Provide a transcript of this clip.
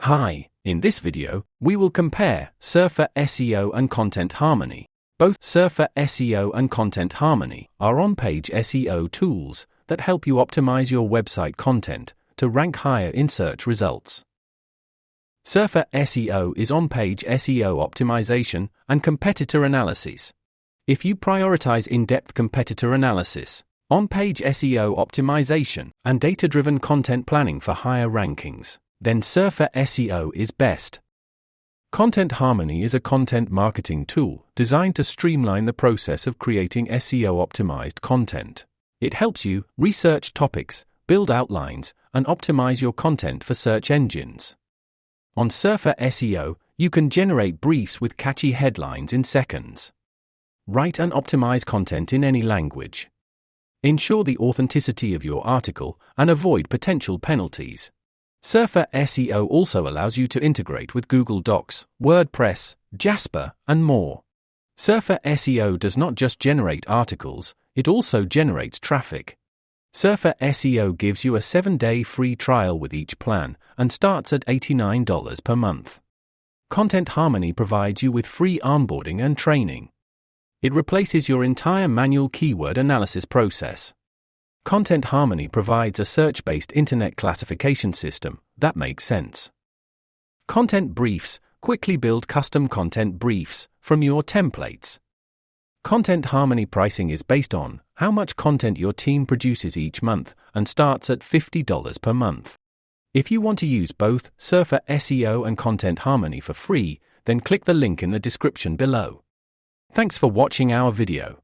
Hi, in this video, we will compare Surfer SEO and ContentHarmony. Both Surfer SEO and ContentHarmony are on-page SEO tools that help you optimize your website content to rank higher in search results. Surfer SEO is on-page SEO optimization and competitor analysis. If you prioritize in-depth competitor analysis, on-page SEO optimization, and data-driven content planning for higher rankings, then Surfer SEO is best. ContentHarmony is a content marketing tool designed to streamline the process of creating SEO-optimized content. It helps you research topics, build outlines, and optimize your content for search engines. On Surfer SEO, you can generate briefs with catchy headlines in seconds. Write and optimize content in any language. Ensure the authenticity of your article and avoid potential penalties. Surfer SEO also allows you to integrate with Google Docs, WordPress, Jasper, and more. Surfer SEO does not just generate articles, it also generates traffic. Surfer SEO gives you a 7-day free trial with each plan and starts at $89 per month. ContentHarmony provides you with free onboarding and training. It replaces your entire manual keyword analysis process. ContentHarmony provides a search-based internet classification system that makes sense. Content briefs quickly build custom content briefs from your templates. ContentHarmony pricing is based on how much content your team produces each month and starts at $50 per month. If you want to use both Surfer SEO and ContentHarmony for free, then click the link in the description below. Thanks for watching our video.